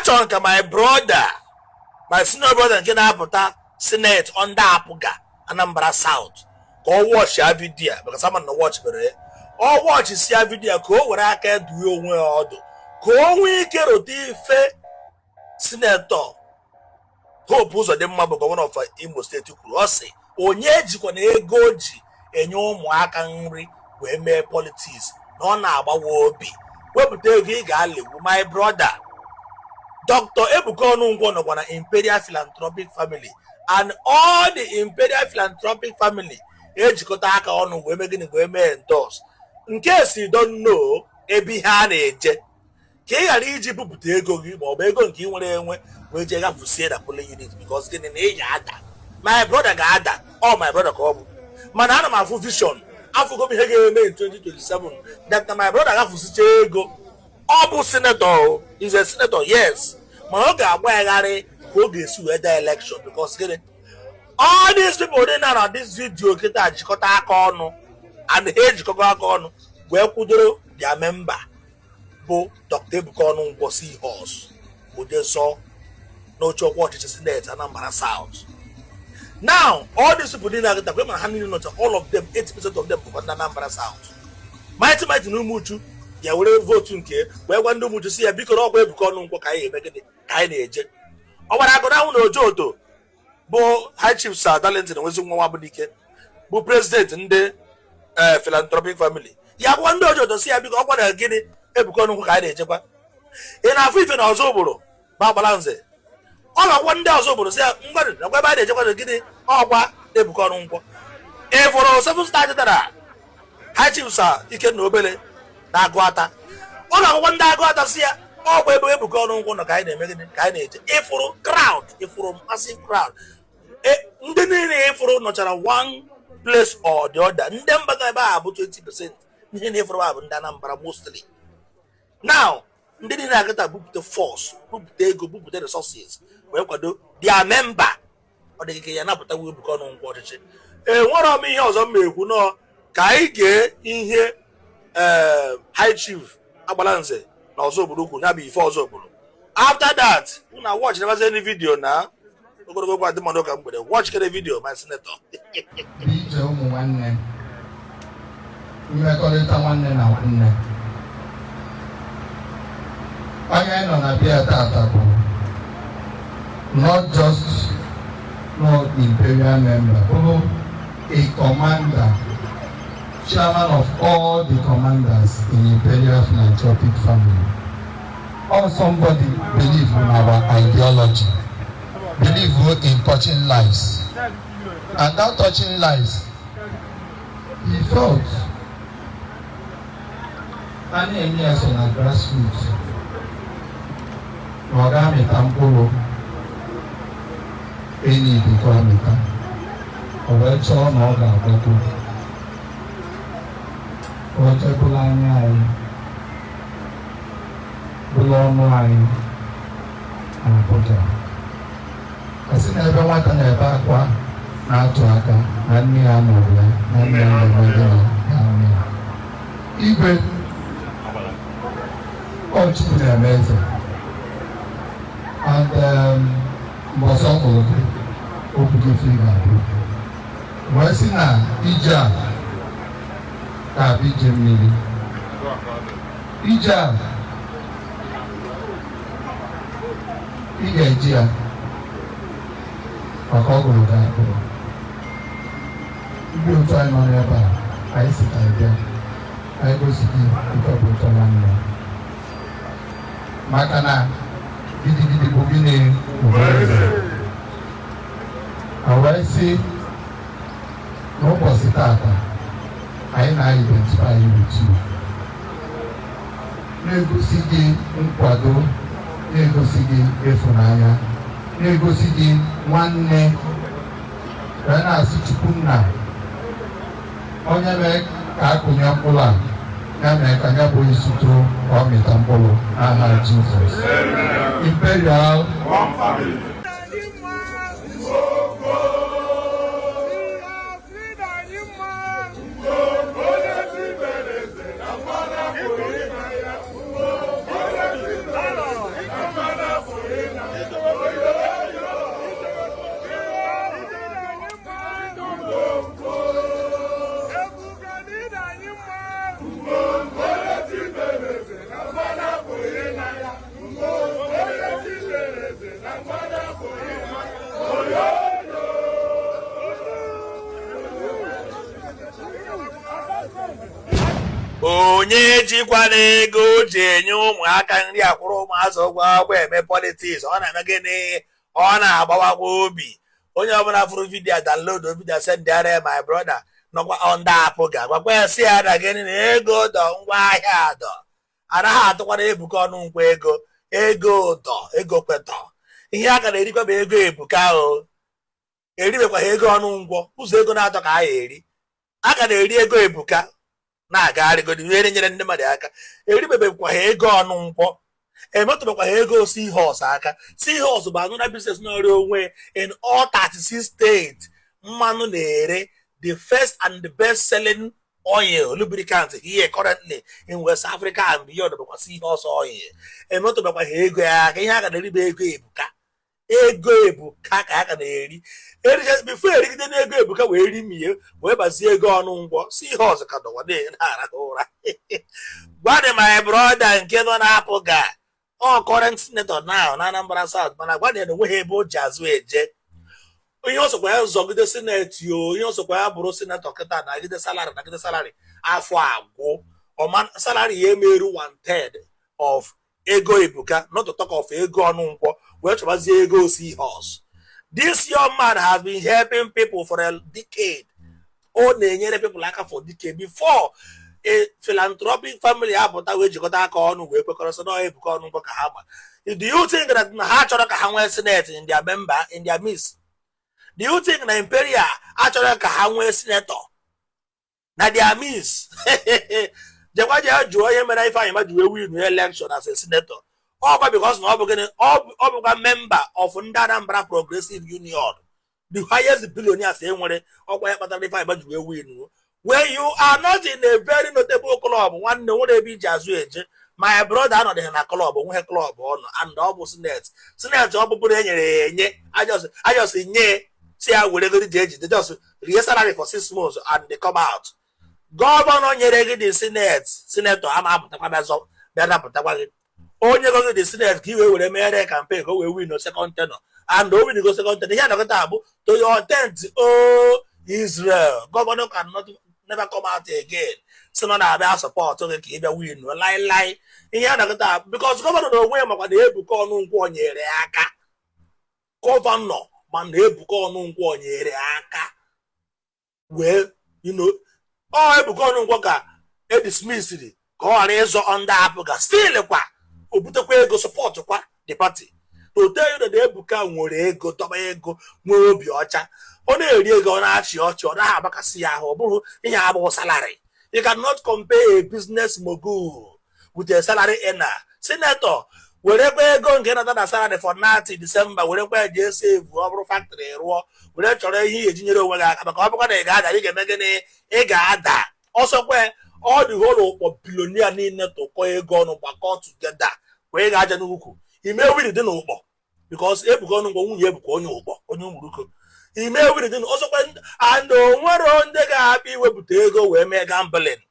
Achonka, my brother, my senior brother, can I Senate under Apuga, Anambra South. Go watch your video because I'm not watch it. Or watch your video, go where I can do your way. Go we can Senator. Hope was a demon one of Imo State to cross it. Onyeji kon egoji enyo umuaka nri we me politics. No na about wobi. We my brother. Dr. Ebuka Onunkwo no wana Imperial Philanthropic Family. And all the Imperial Philanthropic Family ejikota aka onu we me endorse. In case you don't know, ebi ha na eje. Ke yara iji bupute ego gi ma oba ego nke nwere enwe we je ga fusie da polling unit because gini na eji ada. My brother ga ada. All my brother ka obu. Man ana ma fu vision. Afu go bi he ga eme in 2027. That my brother ga fusiche ego. Obu senator is a senator, yes. Man o ga agba egari ko ga esi we da election because gini all these people dey now on this video kita jikota aka onu and he jikota aka onu we kwudoro their member bo Dr. Ebuka Onunkwo see horse we dey so no chok watch Senate Anambra South. Now all these people dey now get them handing not all of them 80% of them from Anambra South. Mighty no muchu ya were vote nke we gwa ndo muchu see ya biko no Ebuka Onunkwo ka ye megede ka na eje o wara agoda hu na ojodo bo high chief sir talent na wezi nwa abudike bo president ndị philanthropic family ya gwa ndị ojodo si ya biko ọ gwara gịnị Ebuka Onunkwo ka na-ejekwa ị na-afụ ife na ọzọ obodo ba balanze ọ ga-agwa ndị ọzọ obodo si ya mgbadụ na gwa ba na-ejekwa gịnị ọ gwa Ebuka Onunkwo for 7 star dara high chief sir ike na obele na agụata ọ ga-agwa ndị agụata si ya ọ gwa ebe Ebuka Onunkwo nọ ka anyị na-eme gịnị ka anyị na-eje ịfụrụ crowd ịfụrụ massive crowd ndị niile ịfụrụ nọchara one place or the other ndị mbaga ebe a bụ 20% ihe na-ịfụrụ bụ ndị Anambra mostly. Now ndị niile agata bupute force bupute ego bupute resources wee kwado their member ọ dịghị ya napụta wu Ebuka Onunkwo ọchịchị nwere m ihe ọzọ m ekwu nọ ka anyị gee ihe high chief Agbalanze na ọzọ obodo ukwu ya bụ ife ọzọ obodo. After that una watch never any video na ogologo gwa dị mmadụ ka mgbede watch kere video my senator. Ije ụmụ nwanne mmekọrịta nwanne na nwanne onye nọ na bịa tata bụ not just no imperial member but a commander, chairman of all the commanders in Imperial Philanthropic Family. Or somebody believe in our ideology, believe in touching lives. And that touching lives, he felt any years on a grassroots. Mogami Tampolo, any Bikomita, or Welcho Moga Boku, or Jepulani, Bulonwai, and Pota. I see never want to never aqua, not to Aka, and me and Mobile, and me and Mobile. Even all children amazing. And was all open figure. Was in a Ija, Abijam Mili. Ija, Ija, a coggle that. You try on your back. I sit there. I go see the couple of one. Makana. Gidi bugini awasi no positata I na identify you with you negosigi nkwado negosigi efunanya negosigi nwanne kana asichukunna onye me ka akunya mkpụla ya me ka nya bo isuto o meta mkpụlụ aha Jesus. Imperial one family. onye jikwana ego ji enye ụmụaka nri akwụrụ ụmụazụ ụgwọ akwụkwọ eme politiks ọ na-eme gịnị ọ na-agbawakwa obi onye ọbụla fụrụ vidiyo download vidiyo sendịara my brother nọkwa ọnda apụ ga-agwakwa ya si ya na gịnị na ego dọ ngwa ahịa dọ anaghị atụkwara Ebuka Onunkwo ego dọ ego kwetọ ihe a ga na-erikwa bụ ego Ebuka o eribekwa ha ego Onunkwo ụzọ ego na-atọ ka a ya eri a ga na-eri ego Ebuka na-agagharịgodi were nyere ndị mmadụ aka eribebekwa ha ego Onunkwo emetụbekwa ha ego Seahorse aka Seahorse bụ anụna biznes n'ọrụ onwe in all 36 states mmanụ na-ere the first and the best selling oil lubricant here currently in West Africa and beyond bụkwa Seahorse oil emetụbekwa ha ego ya aka ihe a ga na-eribe ego Ebuka ka a ga na-eri before erigide n'ego Ebuka wee rimie wee bazie ego Onunkwo Seahorse ka dọwa na-arahụ ụra gwadị my brother nke nọ na-apụ ga current senator now na Anambra South mana gwadị na onweghị ebe o ji azụ eje ihe ọsọkwa ya zọgide seneti o ihe ọsọkwa ya bụrụ senatọ kịta nagide salary afọ agwụ salary ya emeru 1/3 of ego Ebuka not to talk of ego Onunkwo wee chọbazie ego Seahorse. This young man has been helping people for a decade ọ na-enyere people aka for decade before a philanthropic family apụta wee jikọta aka ọnụ wee kwekọrọsọ na Ebuka Onunkwo ka ha gba. Do you think that ha chọrọ ka ha nwee senate in their member in their midst? Do you think na Imperial achọrọ ka ha nwee senator na their midst? Jekwa je jụọ ihe mere Ifeanyi ma ji wee win election as a senator ọkwa because na ọ bụkwa member of ndị Anambra Progressive Union the highest billionaires enwere ọkwa ya kpatara Ifeanyi ma ji wee win. When you are not in a very notable club nwanne nwere ebe iji azụ eje my brother anọdịghị na club onweghị club ọnụ and ọ bụ senate ọ bụbụrụ enyere enye ajọsị nye si ya were ego ji ejide just rie salary for 6 months and they come out. Gọvanọ nyere gị the senator ama apụtakwa bịa napụtakwa gị onye go gị the senate ka i wee were mere campaign ka o wee win second tenor and o win go second tenor ihe anọkọta abụ to your tent Israel gọvanọ never come out again si nọ na-abịa support gị ka ị bịa win lai ihe anọkọta because gọvanọ na onwe ya makwa na Ebuka Onunkwo nyere aka gọvanọ mana Ebuka Onunkwo nyere aka wee Ebuka Onunkwo ka edismissed ka ọ ghara ịzọ under apụga still kwa o butekwa ego support kwa the party to tell you that Ebuka nwere ego tọba ego nwee obi ọcha ọ na-eri ego ọ na-achị ọchị ọ naghị agbakasị ya ahụ ọ bụrụ ihe abụghị salary. You cannot compare a business mogul with a salary earner. Senator werekwa ego nke nata na salary for 90 December werekwa eji save ọ bụrụ factory rụọ were chọrọ ihe eji nyere onwe gị aka maka ọ bụkwa na ị ga-ada ị ga-eme gịnị ị ga-ada ọsọkwa ọ dị holo ụkpọ billionaire niile tụkọ ego ọnụ gbakọ together wee ga-aja n'ukwu ime wiri dị n'ụkpọ because Ebuka Onunkwo nwunye Ebuka onye ụkpọ onye umuruko ime wiri dị ọsọkwa and onwero ndị ga-abịa iwepụta ego wee mee gambling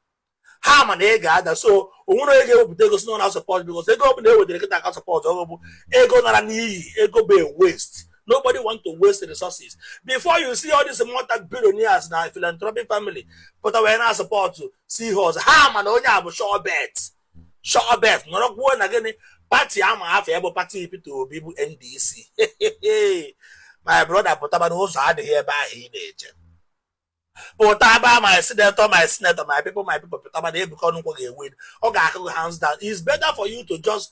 ha ma na ị ga-ada so onwere ego ewepụta ego si na support because ego ọ bụla ewetara kịta aka support ọ bụ ego nara n'iyi ego bụ waste. Nobody want to waste resources. Before you see all these multi-billionaires now, philanthropic family, but when I support to Seahorse, how man only have sure bet. No go again. Party I'm half able party to people NDC. My brother, but I knows how to hear by him. But my senator, my people, but I'm Ebuka Onunkwo get win. Okay, hands down. It's better for you to just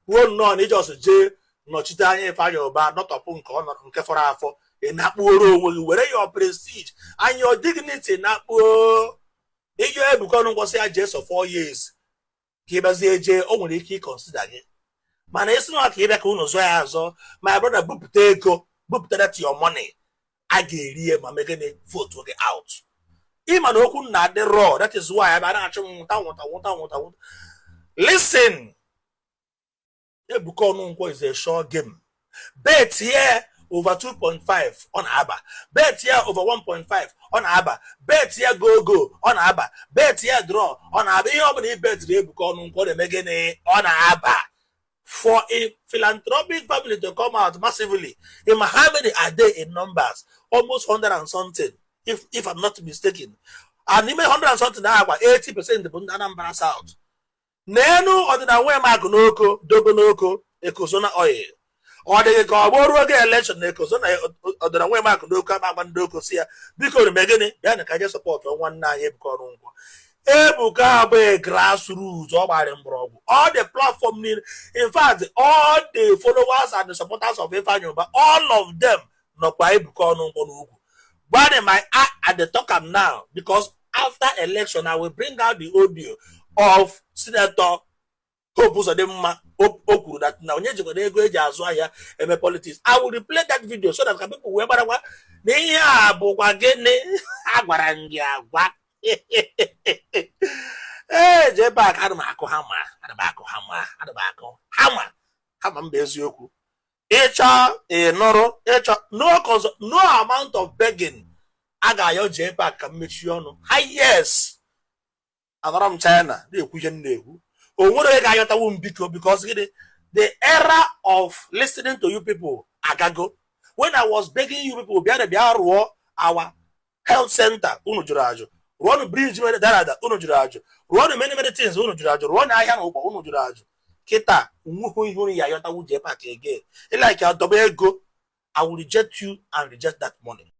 roll on. It just jail. Nọchite anya Ifeanyi Uba nọtọpụ nke ọ nọ nke fọrọ afọ ịnakpuoro onwe gị were your prestige and your dignity nakpuo ịjụ Ebuka Onunkwo sị ya jee so 4 years ka ịbazie jee o nwere ike ịkọnsida gị mana isi na ka ịbịa ka unu zụọ ya azọ my brother bupụta ego bupụtara to your money a ga-eri ya ma megene vote gị out ịma na okwu na-adị raw that is why a na-achọ nwụta. Listen, Ebuka Onunkwo is a sure game. Bet here over 2.5 on Aba. Bet here over 1.5 on Aba. Bet here go on Aba. Bet here draw on Aba. You know how bet Ebuka Onunkwo the megane on Aba. For a philanthropic family to come out massively, how many are they in numbers? Almost 100 and something, if I'm not mistaken. and n'ime 100 and something agba 80% bụ ndị Anambra South. N'enu ọdịna nwe maka n'oko dogo n'oko ekozona oil. Ọ dịghị ka ọ bụrụ oge election na ekozona ọdịna nwe maka n'oko agba ndị oko si ya biko rime gịnị bịa na ka je support nwanne anyị Ebuka Onunkwo. Ebuka bụ a grassroots ọ gbara mgbọrọgwụ. All the platform need, in fact all the followers and the supporters of Ifeanyi, all of them nọkwa Ebuka Onunkwo n'ugwu. But my eye at the talk am now, because after election I will bring out the audio of Senator Hope Uzodimma Okuru that now onye jikwa ego eji azụ ahịa eme politics. I will replay that video so that people wee gbara gwa na ihe a bụkwa gịnị agwara ndị agwa. Jpac ana m akụ hama mba eziokwu. Ịchọ ịnụrụ ịchọ no amount of begging a ga-ayọ Jpac ka mmechi ọnụ. Yes, anọrọ m China na-ekwu ihe m na-ekwu. O nwere ga-ayọtawu m biko because the era of listening to you people agago. When I was begging you people bịa rụọ our health center unu jụrụ ajụ, rụọ bridge mere dara unu jụrụ ajụ, rụọ many things unu jụrụ ajụ, rụọ ahịa na ụgbọ unu jụrụ ajụ. Kita nwuhu ihe unu ya ayọtawu Jpac again. Like your double ego, I will reject you and reject that money.